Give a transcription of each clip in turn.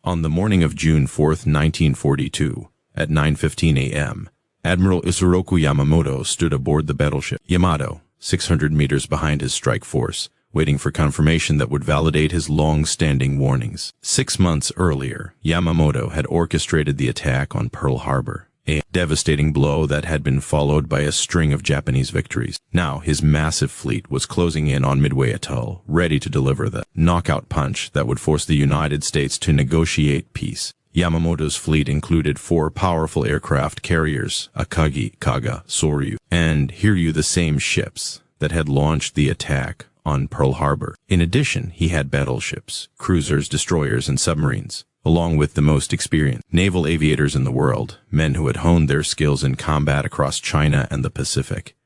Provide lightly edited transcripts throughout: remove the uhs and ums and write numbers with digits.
On the morning of June 4, 1942, at 9:15 a.m., Admiral Isoroku Yamamoto stood aboard the battleship Yamato, 600 meters behind his strike force, waiting for confirmation that would validate his long-standing warnings. 6 months earlier, Yamamoto had orchestrated the attack on Pearl Harbor, a devastating blow that had been followed by a string of Japanese victories. Now his massive fleet was closing in on Midway Atoll, ready to deliver the knockout punch that would force the United States to negotiate peace. Yamamoto's fleet included 4 powerful aircraft carriers, Akagi, Kaga, Soryu, and Hiryu, the same ships that had launched the attack on Pearl Harbor. In addition, he had battleships, cruisers, destroyers, and submarines, along with the most experienced naval aviators in the world, men who had honed their skills in combat across China and the Pacific.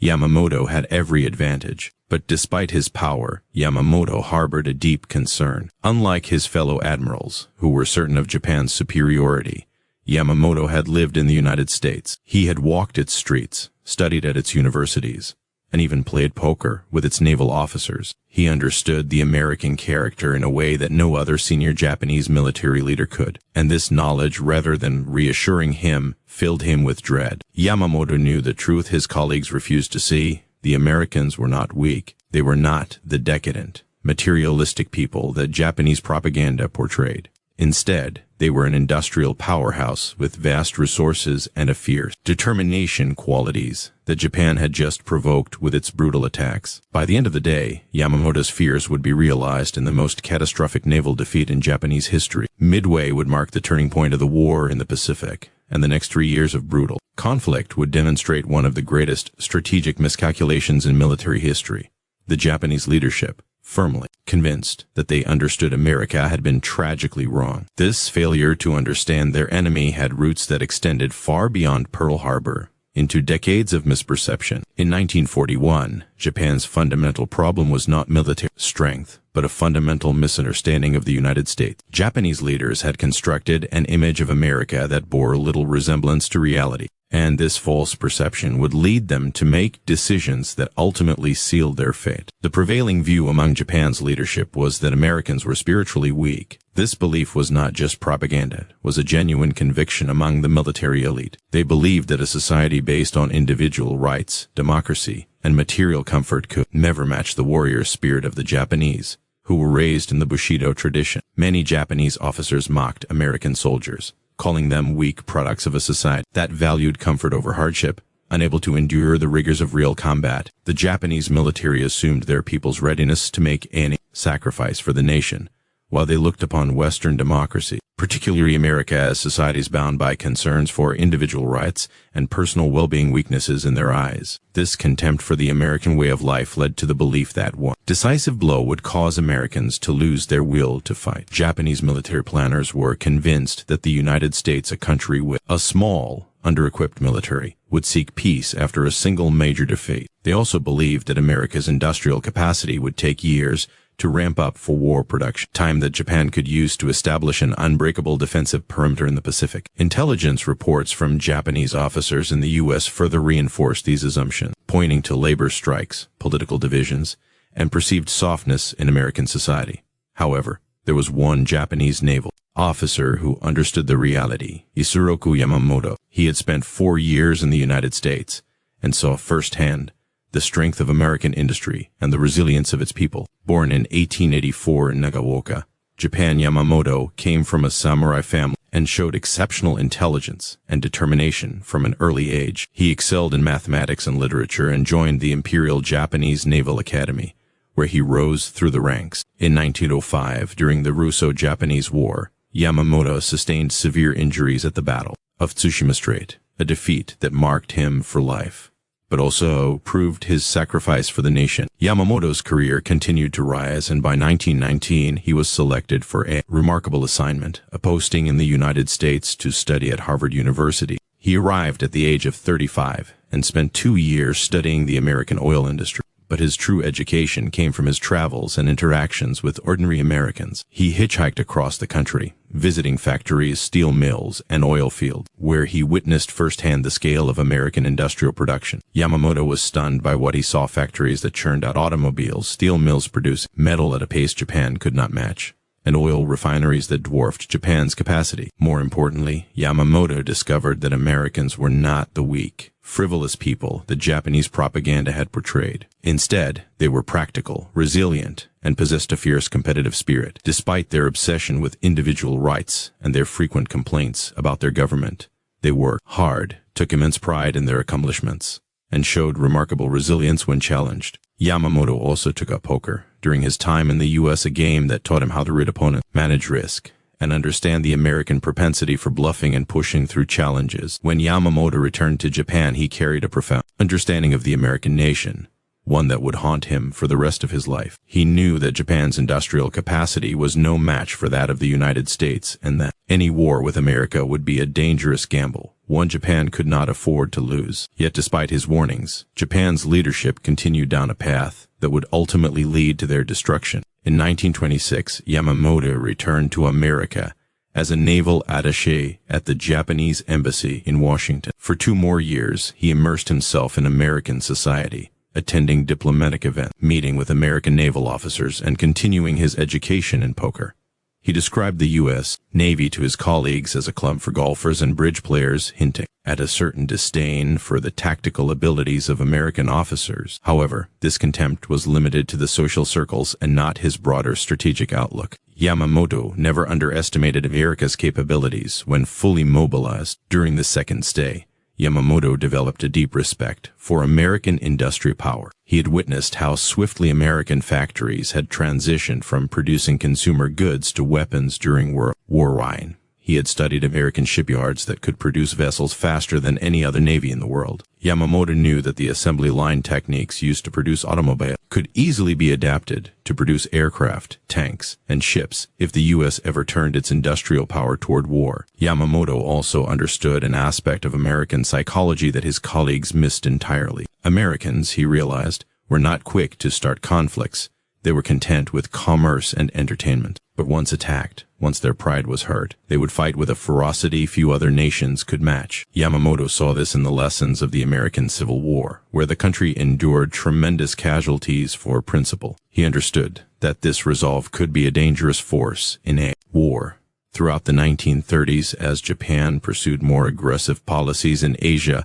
Yamamoto had every advantage, but despite his power, Yamamoto harbored a deep concern. Unlike his fellow admirals, who were certain of Japan's superiority, Yamamoto had lived in the United States. He had walked its streets, studied at its universities, and even played poker with its naval officers. He understood the American character in a way that no other senior Japanese military leader could, and this knowledge, rather than reassuring him, filled him with dread. Yamamoto knew the truth his colleagues refused to see. The Americans were not weak. They were not the decadent, materialistic people that Japanese propaganda portrayed. Instead, they were an industrial powerhouse with vast resources and a fierce determination qualities that Japan had just provoked with its brutal attacks. By the end of the day, Yamamoto's fears would be realized in the most catastrophic naval defeat in Japanese history. Midway would mark the turning point of the war in the Pacific, and the next 3 years of brutal conflict would demonstrate one of the greatest strategic miscalculations in military history. The Japanese leadership, firmly convinced that they understood America, had been tragically wrong. This failure to understand their enemy had roots that extended far beyond Pearl Harbor into decades of misperception. In 1941, Japan's fundamental problem was not military strength, but a fundamental misunderstanding of the United States. Japanese leaders had constructed an image of America that bore little resemblance to reality, and this false perception would lead them to make decisions that ultimately sealed their fate. The prevailing view among Japan's leadership was that Americans were spiritually weak. This belief was not just propaganda, it was a genuine conviction among the military elite. They believed that a society based on individual rights, democracy, and material comfort could never match the warrior spirit of the Japanese, who were raised in the Bushido tradition. Many Japanese officers mocked American soldiers, calling them weak products of a society that valued comfort over hardship. Unable to endure the rigors of real combat, the Japanese military assumed their people's readiness to make any sacrifice for the nation, while they looked upon Western democracy, particularly America, as societies bound by concerns for individual rights and personal well-being weaknesses in their eyes. This contempt for the American way of life led to the belief that one decisive blow would cause Americans to lose their will to fight. Japanese military planners were convinced that the United States, a country with a small, under-equipped military, would seek peace after a single major defeat. They also believed that America's industrial capacity would take years to ramp up for war production, time that Japan could use to establish an unbreakable defensive perimeter in the Pacific. Intelligence reports from Japanese officers in the U.S. further reinforced these assumptions, pointing to labor strikes, political divisions, and perceived softness in American society. However, there was one Japanese naval officer who understood the reality, Isoroku Yamamoto. He had spent 4 years in the United States and saw firsthand the strength of American industry and the resilience of its people. Born in 1884 in Nagaoka, Japan, Yamamoto came from a samurai family and showed exceptional intelligence and determination from an early age. He excelled in mathematics and literature and joined the Imperial Japanese Naval Academy, where he rose through the ranks. In 1905, during the Russo-Japanese War, Yamamoto sustained severe injuries at the Battle of Tsushima Strait, a defeat that marked him for life, but also proved his sacrifice for the nation. Yamamoto's career continued to rise, and by 1919 he was selected for a remarkable assignment, a posting in the United States to study at Harvard University. He arrived at the age of 35 and spent 2 years studying the American oil industry. But his true education came from his travels and interactions with ordinary Americans. He hitchhiked across the country, visiting factories, steel mills, and oil fields, where he witnessed firsthand the scale of American industrial production. Yamamoto was stunned by what he saw: factories that churned out automobiles, steel mills producing metal at a pace Japan could not match, and oil refineries that dwarfed Japan's capacity. More importantly, Yamamoto discovered that Americans were not the weak, frivolous people that Japanese propaganda had portrayed. Instead, they were practical, resilient, and possessed a fierce competitive spirit. Despite their obsession with individual rights and their frequent complaints about their government, they worked hard, took immense pride in their accomplishments, and showed remarkable resilience when challenged. Yamamoto also took up poker during his time in the U.S., a game that taught him how to read opponents, manage risk, and understand the American propensity for bluffing and pushing through challenges. When Yamamoto returned to Japan, he carried a profound understanding of the American nation, one that would haunt him for the rest of his life. He knew that Japan's industrial capacity was no match for that of the United States, and that any war with America would be a dangerous gamble, one Japan could not afford to lose. Yet despite his warnings, Japan's leadership continued down a path that would ultimately lead to their destruction. In 1926, Yamamoto returned to America as a naval attaché at the Japanese embassy in Washington. For 2 more years, he immersed himself in American society, attending diplomatic events, meeting with American naval officers, and continuing his education in poker. He described the U.S. Navy to his colleagues as a club for golfers and bridge players, hinting at a certain disdain for the tactical abilities of American officers. However, this contempt was limited to the social circles and not his broader strategic outlook. Yamamoto never underestimated America's capabilities when fully mobilized. During the second stay, Yamamoto developed a deep respect for American industry power. He had witnessed how swiftly American factories had transitioned from producing consumer goods to weapons during World War I. He had studied American shipyards that could produce vessels faster than any other navy in the world. Yamamoto knew that the assembly line techniques used to produce automobiles could easily be adapted to produce aircraft, tanks, and ships if the U.S. ever turned its industrial power toward war. Yamamoto also understood an aspect of American psychology that his colleagues missed entirely. Americans, he realized, were not quick to start conflicts. They were content with commerce and entertainment. But once attacked, once their pride was hurt, they would fight with a ferocity few other nations could match. Yamamoto saw this in the lessons of the American Civil War, where the country endured tremendous casualties for principle. He understood that this resolve could be a dangerous force in a war. Throughout the 1930s, as Japan pursued more aggressive policies in Asia,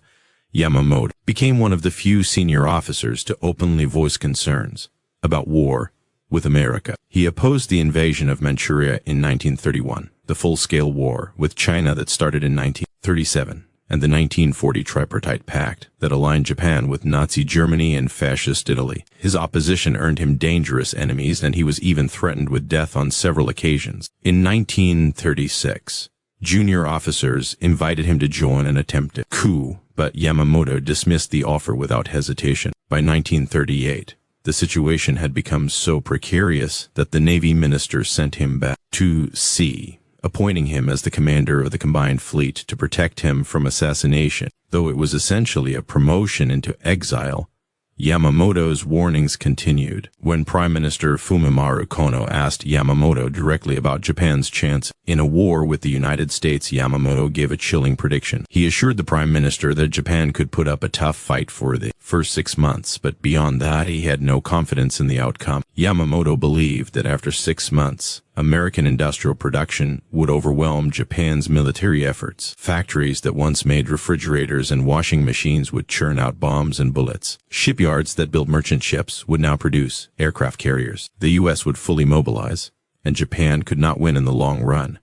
Yamamoto became one of the few senior officers to openly voice concerns about war with America. He opposed the invasion of Manchuria in 1931, the full-scale war with China that started in 1937, and the 1940 Tripartite Pact that aligned Japan with Nazi Germany and Fascist Italy. His opposition earned him dangerous enemies, and he was even threatened with death on several occasions. In 1936, junior officers invited him to join an attempted coup, but Yamamoto dismissed the offer without hesitation. By 1938, the situation had become so precarious that the Navy minister sent him back to sea, appointing him as the commander of the combined fleet to protect him from assassination. Though it was essentially a promotion into exile, Yamamoto's warnings continued. When Prime Minister Fumimaro Kono asked Yamamoto directly about Japan's chance in a war with the United States, Yamamoto gave a chilling prediction. He assured the Prime Minister that Japan could put up a tough fight for the first 6 months, but beyond that he had no confidence in the outcome. Yamamoto believed that after 6 months, American industrial production would overwhelm Japan's military efforts. Factories that once made refrigerators and washing machines would churn out bombs and bullets. Shipyards that built merchant ships would now produce aircraft carriers. The U.S. would fully mobilize, and Japan could not win in the long run.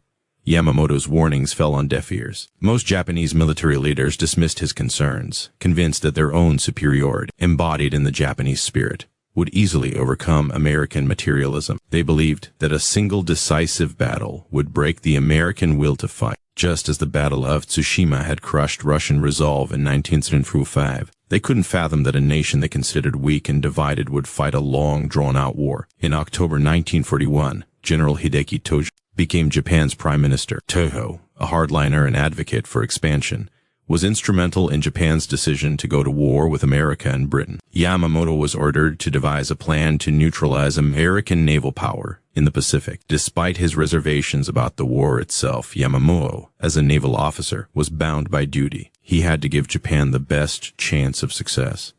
Yamamoto's warnings fell on deaf ears. Most Japanese military leaders dismissed his concerns, convinced that their own superiority, embodied in the Japanese spirit, would easily overcome American materialism. They believed that a single decisive battle would break the American will to fight, just as the Battle of Tsushima had crushed Russian resolve in 1935. They couldn't fathom that a nation they considered weak and divided would fight a long, drawn-out war. In October 1941, General Hideki Tojo became Japan's prime minister. Tojo, a hardliner and advocate for expansion, was instrumental in Japan's decision to go to war with America and Britain. Yamamoto was ordered to devise a plan to neutralize American naval power in the Pacific. Despite his reservations about the war itself, Yamamoto, as a naval officer, was bound by duty. He had to give Japan the best chance of success.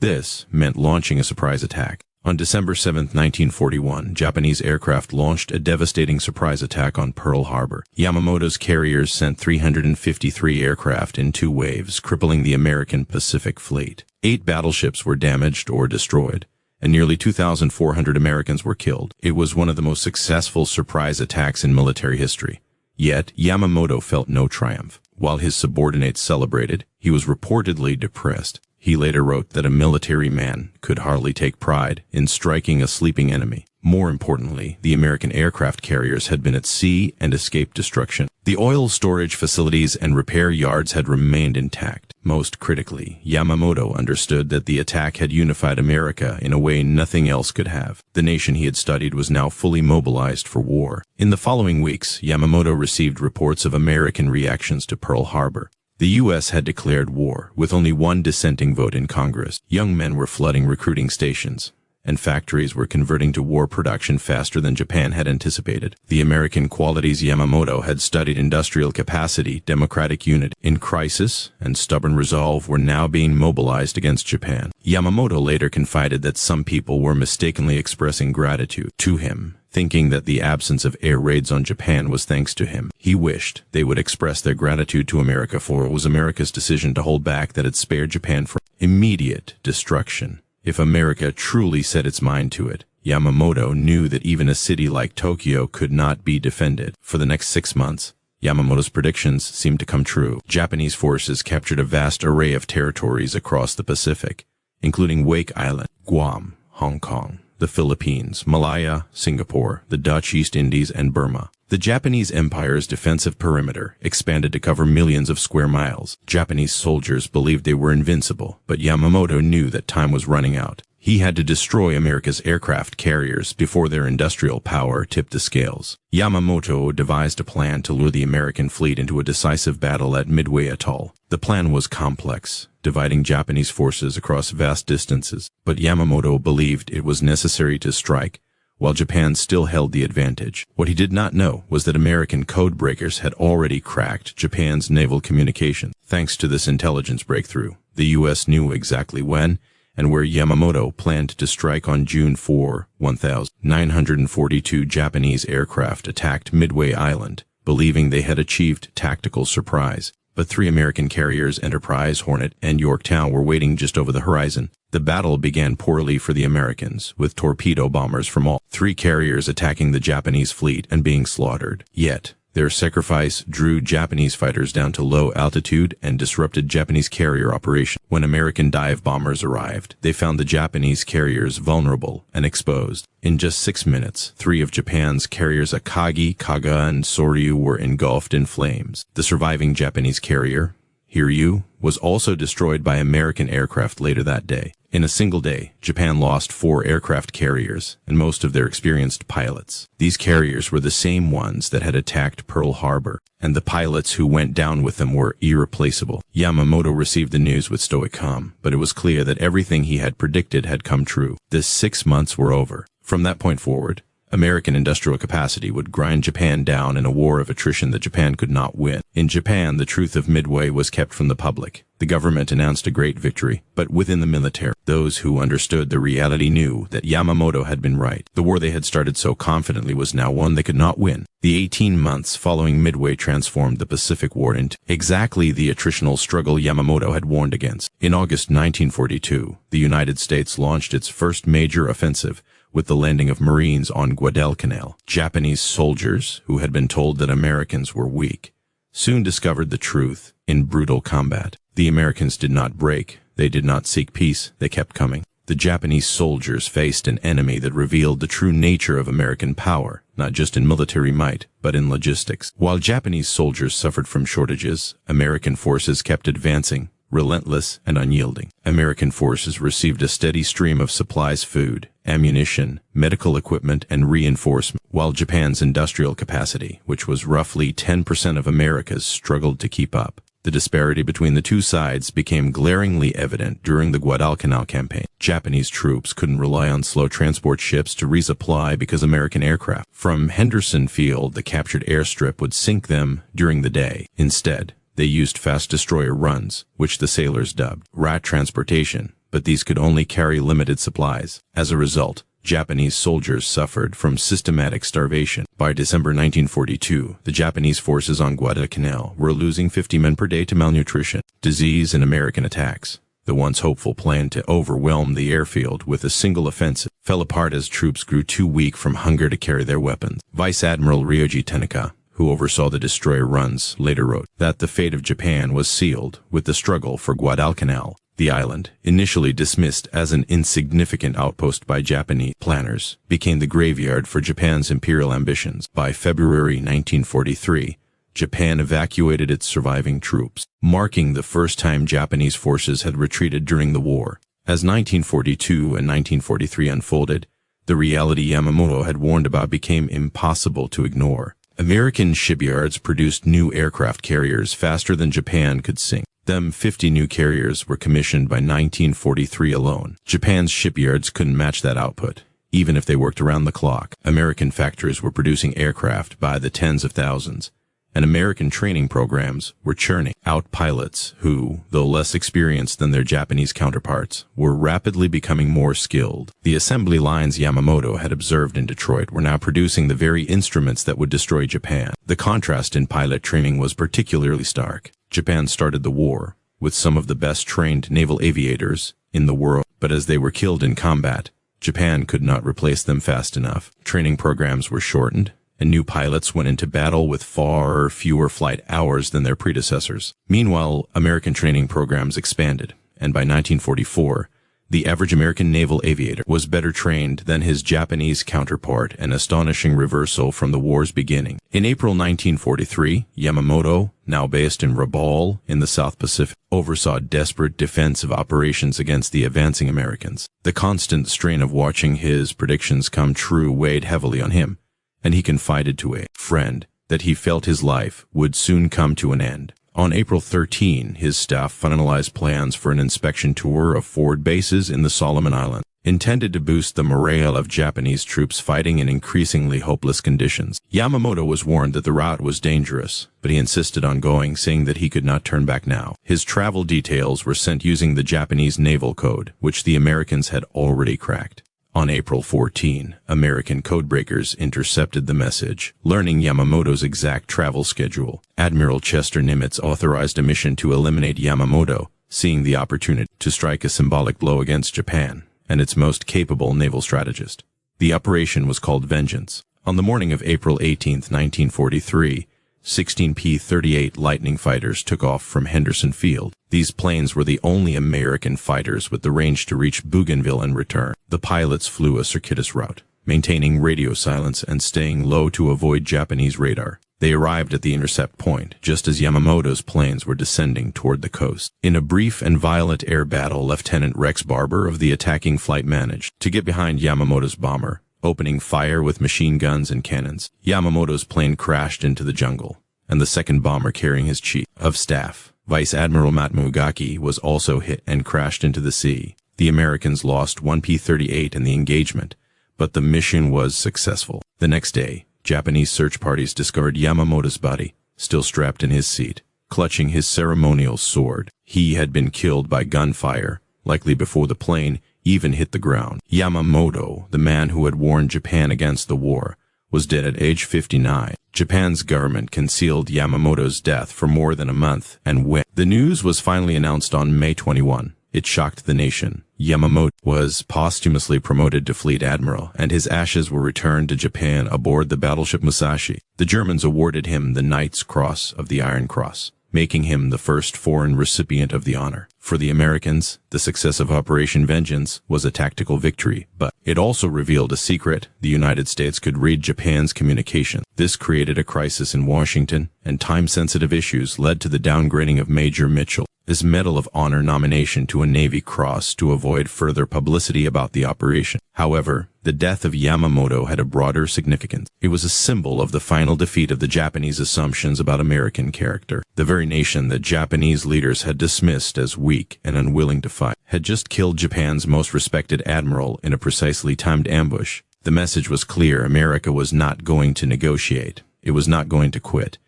This meant launching a surprise attack. On December 7, 1941, Japanese aircraft launched a devastating surprise attack on Pearl Harbor. Yamamoto's carriers sent 353 aircraft in 2 waves, crippling the American Pacific Fleet. 8 battleships were damaged or destroyed, and nearly 2,400 Americans were killed. It was one of the most successful surprise attacks in military history. Yet, Yamamoto felt no triumph. While his subordinates celebrated, he was reportedly depressed. He later wrote that a military man could hardly take pride in striking a sleeping enemy. More importantly, the American aircraft carriers had been at sea and escaped destruction. The oil storage facilities and repair yards had remained intact. Most critically, Yamamoto understood that the attack had unified America in a way nothing else could have. The nation he had studied was now fully mobilized for war. In the following weeks, Yamamoto received reports of American reactions to Pearl Harbor. The U.S. had declared war, with only 1 dissenting vote in Congress. Young men were flooding recruiting stations, and factories were converting to war production faster than Japan had anticipated. The American qualities Yamamoto had studied, industrial capacity, democratic unity, in crisis, and stubborn resolve, were now being mobilized against Japan. Yamamoto later confided that some people were mistakenly expressing gratitude to him, thinking that the absence of air raids on Japan was thanks to him. He wished they would express their gratitude to America, for it was America's decision to hold back that had spared Japan from immediate destruction. If America truly set its mind to it, Yamamoto knew that even a city like Tokyo could not be defended. For the next 6 months, Yamamoto's predictions seemed to come true. Japanese forces captured a vast array of territories across the Pacific, including Wake Island, Guam, Hong Kong, the Philippines, Malaya, Singapore, the Dutch East Indies, and Burma. The Japanese Empire's defensive perimeter expanded to cover millions of square miles. Japanese soldiers believed they were invincible, but Yamamoto knew that time was running out. He had to destroy America's aircraft carriers before their industrial power tipped the scales. Yamamoto devised a plan to lure the American fleet into a decisive battle at Midway Atoll. The plan was complex, dividing Japanese forces across vast distances, but Yamamoto believed it was necessary to strike, while Japan still held the advantage. What he did not know was that American code breakers had already cracked Japan's naval communications. Thanks to this intelligence breakthrough, the U.S. knew exactly when and where Yamamoto planned to strike. On June 4, 1942 Japanese aircraft attacked Midway Island, believing they had achieved tactical surprise. But 3 American carriers, Enterprise, Hornet, and Yorktown, were waiting just over the horizon. The battle began poorly for the Americans, with torpedo bombers from all 3 carriers attacking the Japanese fleet and being slaughtered. Yet, their sacrifice drew Japanese fighters down to low altitude and disrupted Japanese carrier operation. When American dive bombers arrived, they found the Japanese carriers vulnerable and exposed. In just 6 minutes, 3 of Japan's carriers, Akagi, Kaga, and Soryu, were engulfed in flames. The surviving Japanese carrier, Hiryu, was also destroyed by American aircraft later that day. In a single day, Japan lost 4 aircraft carriers and most of their experienced pilots. These carriers were the same ones that had attacked Pearl Harbor, and the pilots who went down with them were irreplaceable. Yamamoto received the news with stoic calm, but it was clear that everything he had predicted had come true. The 6 months were over. From that point forward, American industrial capacity would grind Japan down in a war of attrition that Japan could not win. In Japan, the truth of Midway was kept from the public. The government announced a great victory, but within the military, those who understood the reality knew that Yamamoto had been right. The war they had started so confidently was now one they could not win. The 18 months following Midway transformed the Pacific War into exactly the attritional struggle Yamamoto had warned against. In August 1942, the United States launched its first major offensive, with the landing of Marines on Guadalcanal. Japanese soldiers, who had been told that Americans were weak, soon discovered the truth in brutal combat. The Americans did not break. They did not seek peace. They kept coming. The Japanese soldiers faced an enemy that revealed the true nature of American power, not just in military might, but in logistics. While Japanese soldiers suffered from shortages, American forces kept advancing, relentless and unyielding. American forces received a steady stream of supplies, food, ammunition, medical equipment, and reinforcement, while Japan's industrial capacity, which was roughly 10% of America's, struggled to keep up. The disparity between the two sides became glaringly evident during the Guadalcanal campaign. Japanese troops couldn't rely on slow transport ships to resupply because American aircraft from Henderson Field, the captured airstrip, would sink them during the day. Instead, they used fast destroyer runs, which the sailors dubbed rat transportation, but these could only carry limited supplies. As a result, Japanese soldiers suffered from systematic starvation. By December 1942, the Japanese forces on Guadalcanal were losing 50 men per day to malnutrition, disease, and American attacks. The once hopeful plan to overwhelm the airfield with a single offensive fell apart as troops grew too weak from hunger to carry their weapons. Vice Admiral Ryoji Tanaka, who oversaw the destroyer runs, later wrote that the fate of Japan was sealed with the struggle for Guadalcanal. The island, initially dismissed as an insignificant outpost by Japanese planners, became the graveyard for Japan's imperial ambitions. By February 1943, Japan evacuated its surviving troops, marking the first time Japanese forces had retreated during the war. As 1942 and 1943 unfolded, the reality Yamamoto had warned about became impossible to ignore. American shipyards produced new aircraft carriers faster than Japan could sink them. 50 new carriers were commissioned by 1943 alone. Japan's shipyards couldn't match that output, even if they worked around the clock. American factories were producing aircraft by the tens of thousands, and American training programs were churning out pilots who, though less experienced than their Japanese counterparts, were rapidly becoming more skilled. The assembly lines Yamamoto had observed in Detroit were now producing the very instruments that would destroy Japan. The contrast in pilot training was particularly stark. Japan started the war with some of the best trained naval aviators in the world, but as they were killed in combat, Japan could not replace them fast enough. Training programs were shortened, and new pilots went into battle with far fewer flight hours than their predecessors. Meanwhile, American training programs expanded, and by 1944, the average American naval aviator was better trained than his Japanese counterpart, an astonishing reversal from the war's beginning. In April 1943, Yamamoto, now based in Rabaul in the South Pacific, oversaw desperate defensive operations against the advancing Americans. The constant strain of watching his predictions come true weighed heavily on him, and he confided to a friend that he felt his life would soon come to an end. On April 13, his staff finalized plans for an inspection tour of forward bases in the Solomon Islands, intended to boost the morale of Japanese troops fighting in increasingly hopeless conditions. Yamamoto was warned that the route was dangerous, but he insisted on going, saying that he could not turn back now. His travel details were sent using the Japanese naval code, which the Americans had already cracked. On April 14, American codebreakers intercepted the message. Learning Yamamoto's exact travel schedule, Admiral Chester Nimitz authorized a mission to eliminate Yamamoto, seeing the opportunity to strike a symbolic blow against Japan and its most capable naval strategist. The operation was called Vengeance. On the morning of April 18, 1943, 16 P-38 Lightning fighters took off from Henderson Field. These planes were the only American fighters with the range to reach Bougainville and return. The pilots flew a circuitous route, maintaining radio silence and staying low to avoid Japanese radar. They arrived at the intercept point just as Yamamoto's planes were descending toward the coast. In a brief and violent air battle, Lieutenant Rex Barber of the attacking flight managed to get behind Yamamoto's bomber, opening fire with machine guns and cannons. Yamamoto's plane crashed into the jungle, and the second bomber carrying his chief of staff, Vice Admiral Matsumugaki, was also hit and crashed into the sea. The Americans lost 1 P-38 in the engagement, but the mission was successful. The next day, Japanese search parties discovered Yamamoto's body, still strapped in his seat, clutching his ceremonial sword. He had been killed by gunfire, likely before the plane even hit the ground. Yamamoto, the man who had warned Japan against the war, was dead at age 59. Japan's government concealed Yamamoto's death for more than a month, and when the news was finally announced on May 21, it shocked the nation. Yamamoto was posthumously promoted to fleet admiral, and his ashes were returned to Japan aboard the battleship Musashi. The Germans awarded him the Knight's Cross of the Iron Cross, making him the first foreign recipient of the honor. For the Americans, the success of Operation Vengeance was a tactical victory, but it also revealed a secret: the United States could read Japan's communication. This created a crisis in Washington, and time-sensitive issues led to the downgrading of Major Mitchell's Medal of Honor nomination to a Navy Cross to avoid further publicity about the operation. However, the death of Yamamoto had a broader significance. It was a symbol of the final defeat of the Japanese assumptions about American character. The very nation that Japanese leaders had dismissed as weak and unwilling to fight had just killed Japan's most respected admiral in a precisely timed ambush. The message was clear: America was not going to negotiate. It was not going to quit.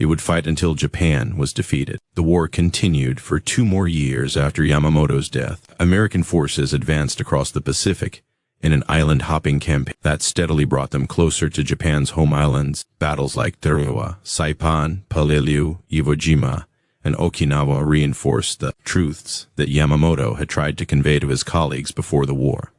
It would fight until Japan was defeated. The war continued for 2 more years after Yamamoto's death. American forces advanced across the Pacific in an island-hopping campaign that steadily brought them closer to Japan's home islands. Battles like Tarawa, Saipan, Paleliu, Iwo Jima, and Okinawa reinforced the truths that Yamamoto had tried to convey to his colleagues before the war.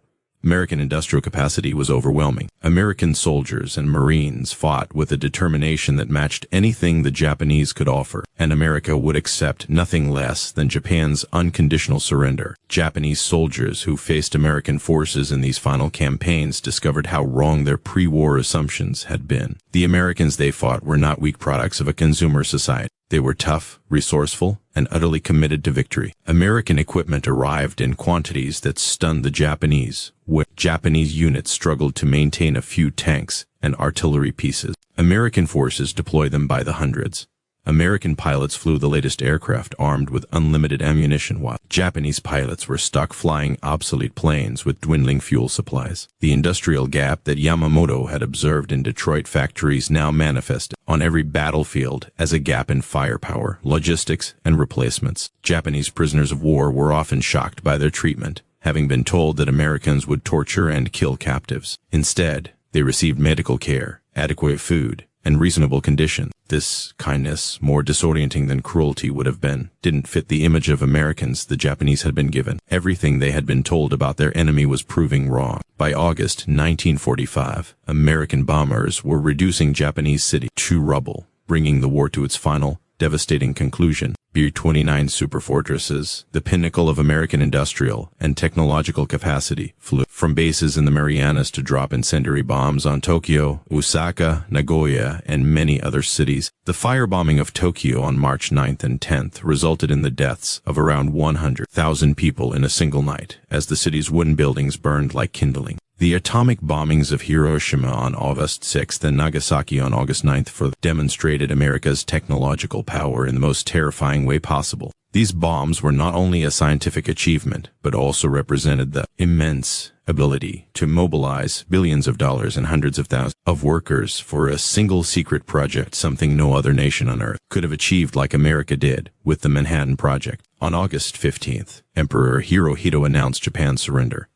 American industrial capacity was overwhelming. American soldiers and Marines fought with a determination that matched anything the Japanese could offer, and America would accept nothing less than Japan's unconditional surrender. Japanese soldiers who faced American forces in these final campaigns discovered how wrong their pre-war assumptions had been. The Americans they fought were not weak products of a consumer society. They were tough, resourceful, and utterly committed to victory. American equipment arrived in quantities that stunned the Japanese, where Japanese units struggled to maintain a few tanks and artillery pieces. American forces deployed them by the hundreds. American pilots flew the latest aircraft armed with unlimited ammunition, while Japanese pilots were stuck flying obsolete planes with dwindling fuel supplies. The industrial gap that Yamamoto had observed in Detroit factories now manifested on every battlefield as a gap in firepower, logistics, and replacements. Japanese prisoners of war were often shocked by their treatment, having been told that Americans would torture and kill captives. Instead, they received medical care, adequate food, and reasonable conditions. This kindness, more disorienting than cruelty would have been, didn't fit the image of Americans the Japanese had been given. Everything they had been told about their enemy was proving wrong. By August 1945, American bombers were reducing Japanese cities to rubble, bringing the war to its final, devastating conclusion. B-29 superfortresses, the pinnacle of American industrial and technological capacity, flew from bases in the Marianas to drop incendiary bombs on Tokyo, Osaka, Nagoya, and many other cities. The firebombing of Tokyo on March 9th and 10th resulted in the deaths of around 100,000 people in a single night, as the city's wooden buildings burned like kindling. The atomic bombings of Hiroshima on August 6th and Nagasaki on August 9th demonstrated America's technological power in the most terrifying way possible. These bombs were not only a scientific achievement, but also represented the immense ability to mobilize billions of dollars and hundreds of thousands of workers for a single secret project, something no other nation on earth could have achieved like America did with the Manhattan Project. On August 15th, Emperor Hirohito announced Japan's surrender,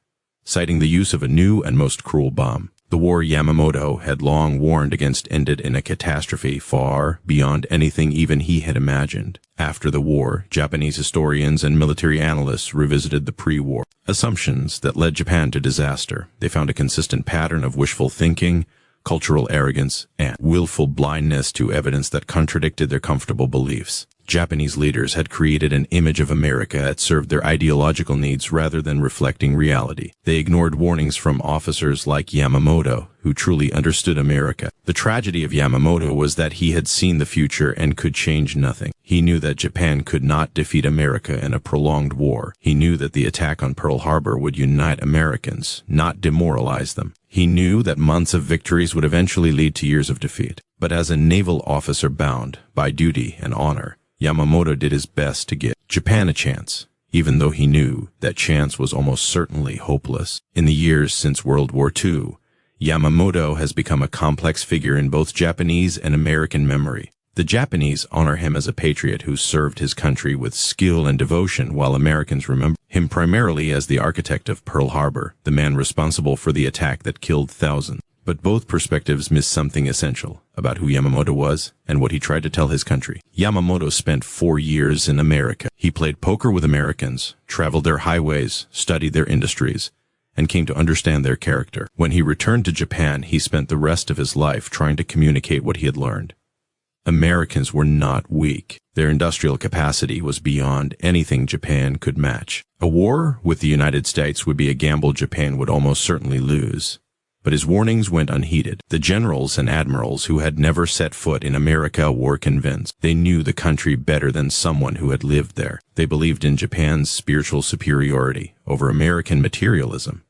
citing the use of a new and most cruel bomb. The war Yamamoto had long warned against ended in a catastrophe far beyond anything even he had imagined. After the war, Japanese historians and military analysts revisited the pre-war assumptions that led Japan to disaster. They found a consistent pattern of wishful thinking, cultural arrogance, and willful blindness to evidence that contradicted their comfortable beliefs. Japanese leaders had created an image of America that served their ideological needs rather than reflecting reality. They ignored warnings from officers like Yamamoto, who truly understood America. The tragedy of Yamamoto was that he had seen the future and could change nothing. He knew that Japan could not defeat America in a prolonged war. He knew that the attack on Pearl Harbor would unite Americans, not demoralize them. He knew that months of victories would eventually lead to years of defeat. But as a naval officer bound by duty and honor, Yamamoto did his best to give Japan a chance, even though he knew that chance was almost certainly hopeless. In the years since World War II, Yamamoto has become a complex figure in both Japanese and American memory. The Japanese honor him as a patriot who served his country with skill and devotion, while Americans remember him primarily as the architect of Pearl Harbor, the man responsible for the attack that killed thousands. But both perspectives miss something essential about who Yamamoto was and what he tried to tell his country. Yamamoto spent 4 years in America. He played poker with Americans, traveled their highways, studied their industries, and came to understand their character. When he returned to Japan, he spent the rest of his life trying to communicate what he had learned. Americans were not weak. Their industrial capacity was beyond anything Japan could match. A war with the United States would be a gamble Japan would almost certainly lose. But his warnings went unheeded. The generals and admirals who had never set foot in America were convinced. They knew the country better than someone who had lived there. They believed in Japan's spiritual superiority over American materialism.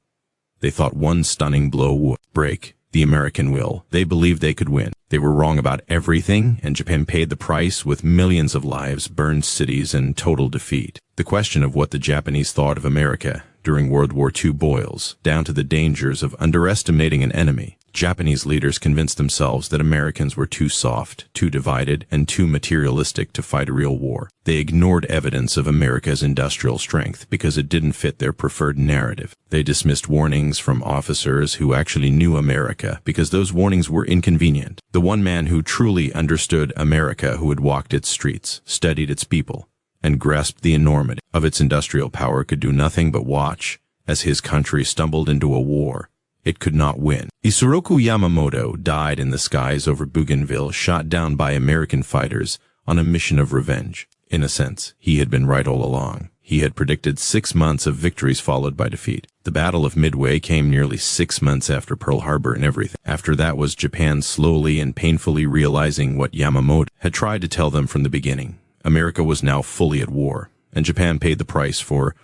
They thought one stunning blow would break the American will. They believed they could win. They were wrong about everything, and Japan paid the price with millions of lives, burned cities, and total defeat. The question of what the Japanese thought of America during World War II boils down to the dangers of underestimating an enemy. Japanese leaders convinced themselves that Americans were too soft, too divided, and too materialistic to fight a real war. They ignored evidence of America's industrial strength because it didn't fit their preferred narrative. They dismissed warnings from officers who actually knew America because those warnings were inconvenient. The one man who truly understood America, who had walked its streets, studied its people, and grasped the enormity of its industrial power, could do nothing but watch as his country stumbled into a war it could not win. Isoroku Yamamoto died in the skies over Bougainville, shot down by American fighters on a mission of revenge. In a sense, he had been right all along. He had predicted 6 months of victories followed by defeat. The Battle of Midway came nearly 6 months after Pearl Harbor and everything. After that was Japan slowly and painfully realizing what Yamamoto had tried to tell them from the beginning. America was now fully at war, and Japan paid the price for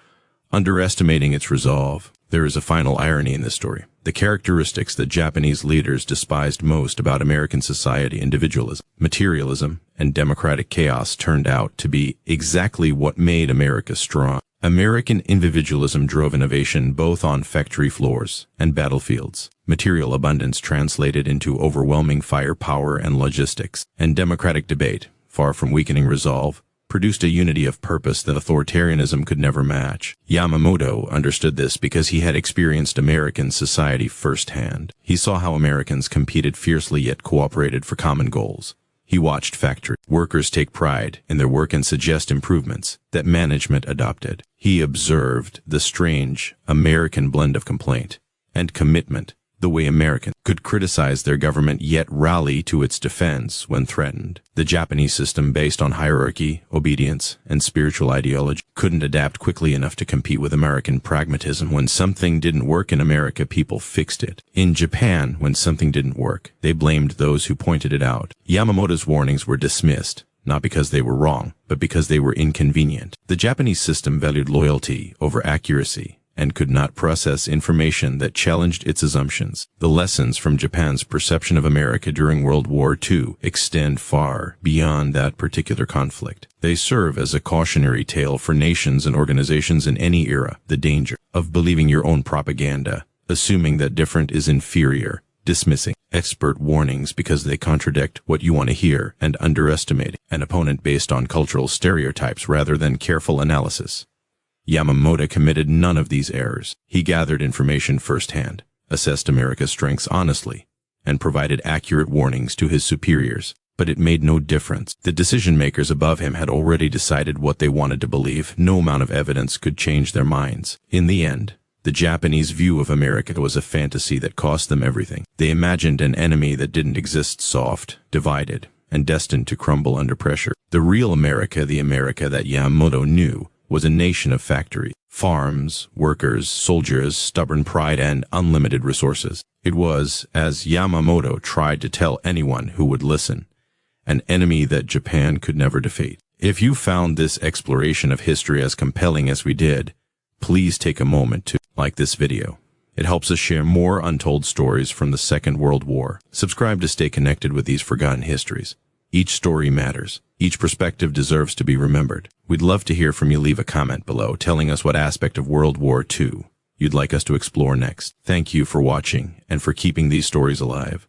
underestimating its resolve. There is a final irony in this story. The characteristics that Japanese leaders despised most about American society, individualism, materialism, and democratic chaos, turned out to be exactly what made America strong. American individualism drove innovation both on factory floors and battlefields. Material abundance translated into overwhelming firepower and logistics. And democratic debate, far from weakening resolve, produced a unity of purpose that authoritarianism could never match. Yamamoto understood this because he had experienced American society firsthand. He saw how Americans competed fiercely yet cooperated for common goals. He watched factory workers take pride in their work and suggest improvements that management adopted. He observed the strange American blend of complaint and commitment, the way Americans could criticize their government yet rally to its defense when threatened. The Japanese system, based on hierarchy, obedience, and spiritual ideology, couldn't adapt quickly enough to compete with American pragmatism. When something didn't work in America, people fixed it. In Japan, when something didn't work, they blamed those who pointed it out. Yamamoto's warnings were dismissed, not because they were wrong, but because they were inconvenient. The Japanese system valued loyalty over accuracy and could not process information that challenged its assumptions. The lessons from Japan's perception of America during World War II extend far beyond that particular conflict. They serve as a cautionary tale for nations and organizations in any era: the danger of believing your own propaganda, assuming that different is inferior, dismissing expert warnings because they contradict what you want to hear, and underestimating an opponent based on cultural stereotypes rather than careful analysis. Yamamoto committed none of these errors. He gathered information firsthand, assessed America's strengths honestly, and provided accurate warnings to his superiors. But it made no difference. The decision-makers above him had already decided what they wanted to believe. No amount of evidence could change their minds. In the end, the Japanese view of America was a fantasy that cost them everything. They imagined an enemy that didn't exist, soft, divided, and destined to crumble under pressure. The real America, the America that Yamamoto knew, was a nation of factories, farms, workers, soldiers, stubborn pride, and unlimited resources. It was, as Yamamoto tried to tell anyone who would listen, an enemy that Japan could never defeat. If you found this exploration of history as compelling as we did, please take a moment to like this video. It helps us share more untold stories from the Second World War. Subscribe to stay connected with these forgotten histories. Each story matters. Each perspective deserves to be remembered. We'd love to hear from you. Leave a comment below telling us what aspect of World War II you'd like us to explore next. Thank you for watching and for keeping these stories alive.